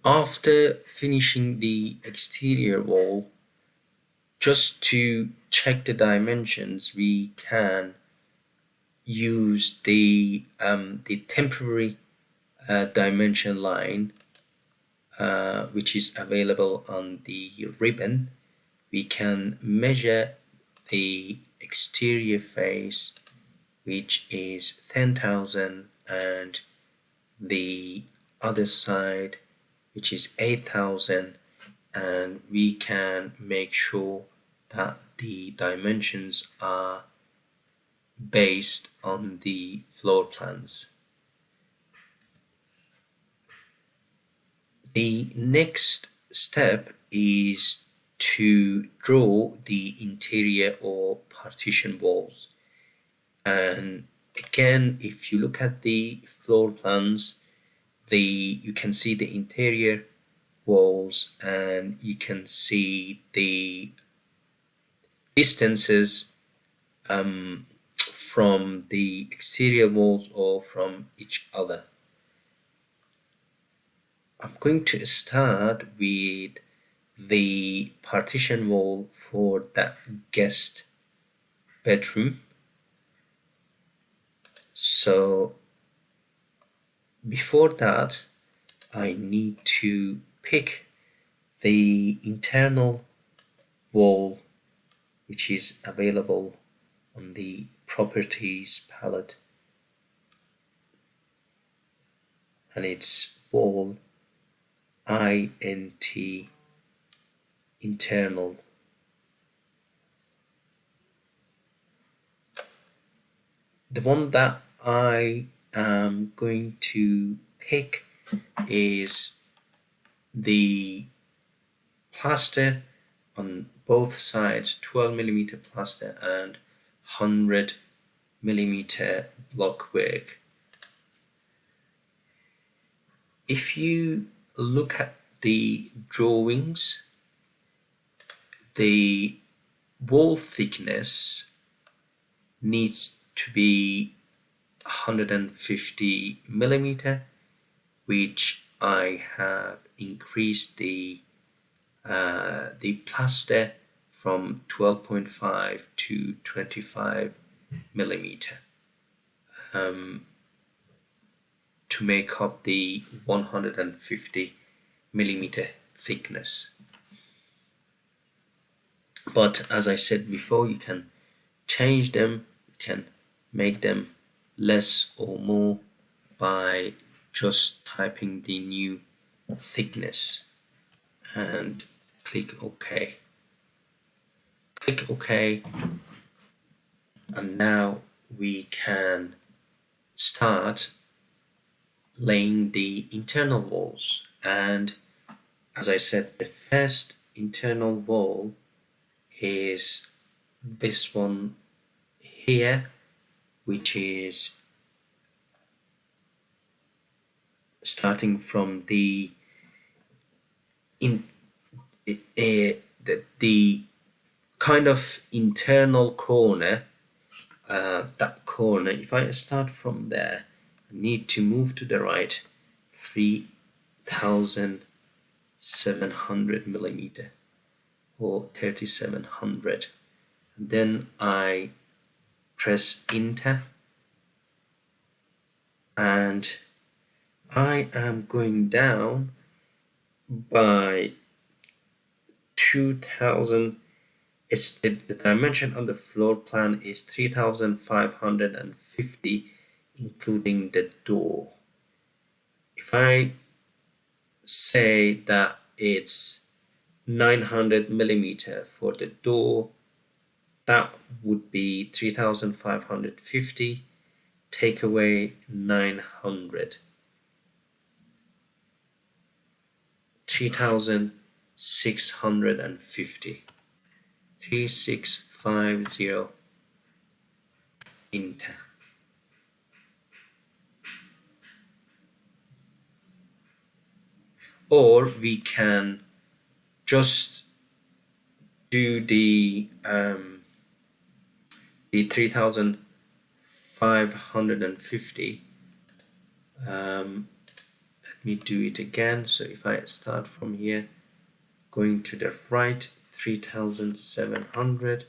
After finishing the exterior wall, just to check the dimensions, we can use the temporary dimension line, which is available on the ribbon. We can measure the exterior face, which is 10,000, and the other side, which is 8,000, and we can make sure that the dimensions are based on the floor plans. The next step is to draw the interior or partition walls. And again, if you look at the floor plans, you can see the interior walls, and you can see the distances from the exterior walls or from each other. I'm going to start with the partition wall for that guest bedroom. So before that, I need to pick the internal wall, which is available on the properties palette, and it's wall int internal. The one that I am going to pick is the plaster on both sides, 12mm plaster and 100mm block work. If you look at the drawings, the wall thickness needs to be 150mm, which I have increased the plaster from 12.5 to 25mm to make up the 150mm thickness. But as I said before, you can change them, you can make them less or more by just typing the new thickness and click OK. Click OK, and now we can start laying the internal walls. And as I said, the first internal wall is this one here, which is starting from the kind of internal corner, that corner. If I start from there, I need to move to the right 3,700mm or 3,700, and then I press enter, and I am going down by 2,000. The dimension on the floor plan is 3,550, including the door. If I say that it's 900mm for the door, that would be 3,550, take away 900, 3,650. 3650, enter. Or we can just do the 3,550. Let me do it again. So if I start from here, going to the right, 3,700,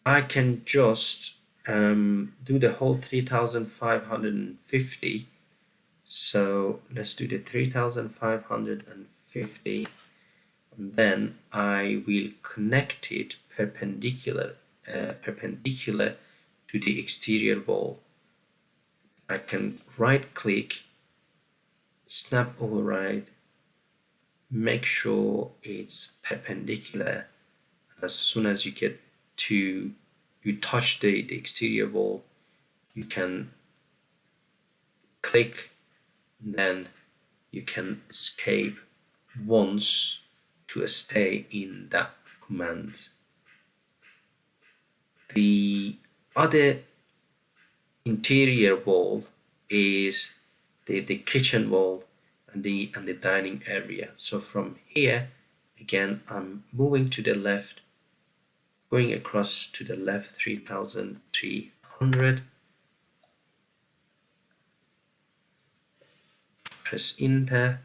I can just do the whole 3,550. So let's do the 3,550, and then I will connect it perpendicular to the exterior wall. I can right click, snap override, make sure it's perpendicular. As soon as you get to, you touch the exterior wall, you can click, and then you can escape once to stay in that command. The other interior wall is the kitchen wall and the dining area. So from here, again, I'm moving to the left, going across to the left 3,300, press enter,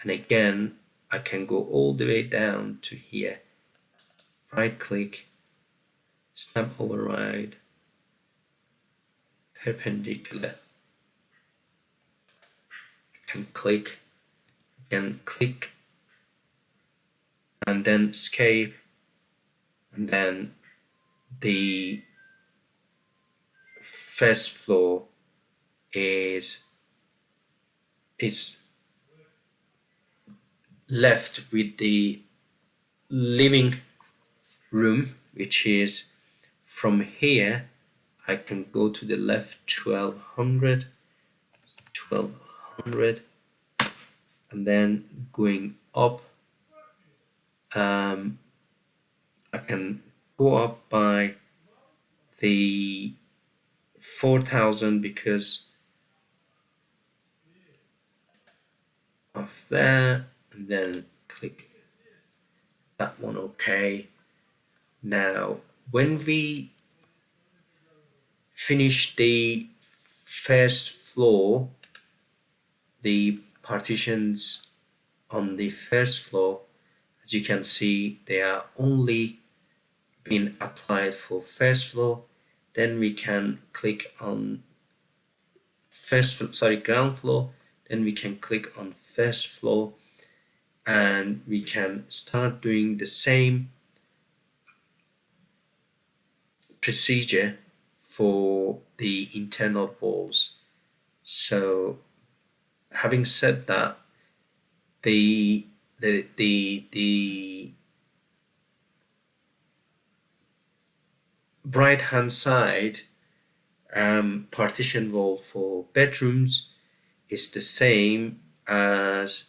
and again I can go all the way down to here, right click, snap override, perpendicular, I can click, and then escape, and then the first floor is left with the living room, which is from here I can go to the left 1200, and then going up, I can go up by the 4,000 because of there, and then click that one OK. Now when we finish the first floor, the partitions on the first floor, as you can see, they are only been applied for first floor. Then we can click on ground floor, then we can click on first floor, and we can start doing the same procedure for the internal walls. So having said that, the right hand side partition wall for bedrooms is the same as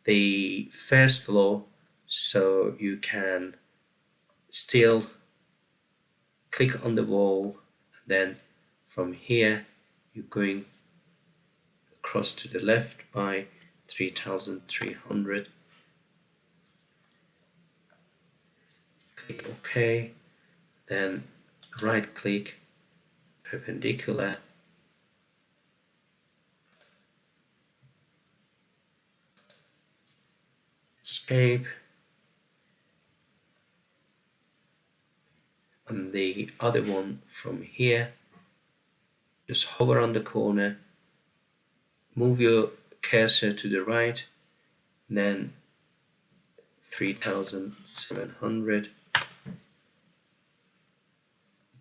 the first floor, so you can still click on the wall, and then from here you're going across to the left by 3,300, click OK, then right click, perpendicular, escape, and the other one from here, just hover on the corner, move your cursor to the right, then 3,700,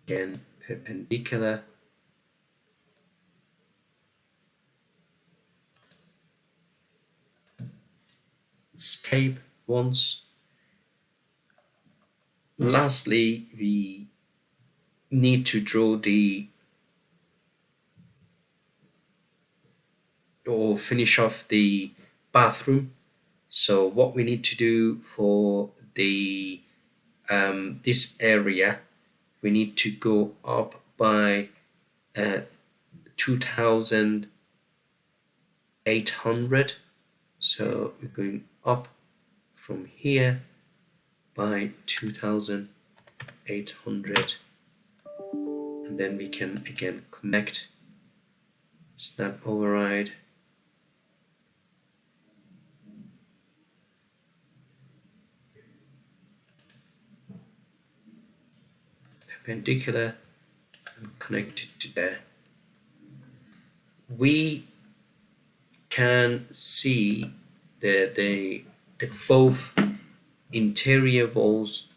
again perpendicular, escape once. Lastly, we need to draw or finish off the bathroom. So what we need to do for the this area, we need to go up by 2,800. So we're going up from here by 2,800, and then we can again connect snap override, perpendicular, and connect it to there. We can see that the both interior walls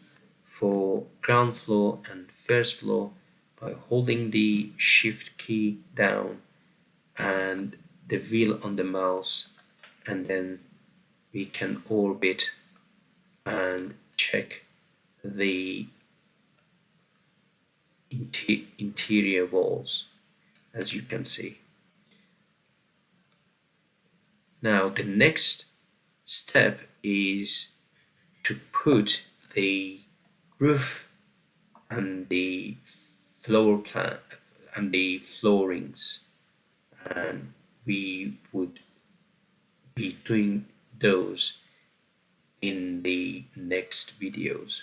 for ground floor and first floor by holding the shift key down and the wheel on the mouse, and then we can orbit and check the interior walls, as you can see. Now the next step is to put the roof and the floor plan and the floorings, and we would be doing those in the next videos.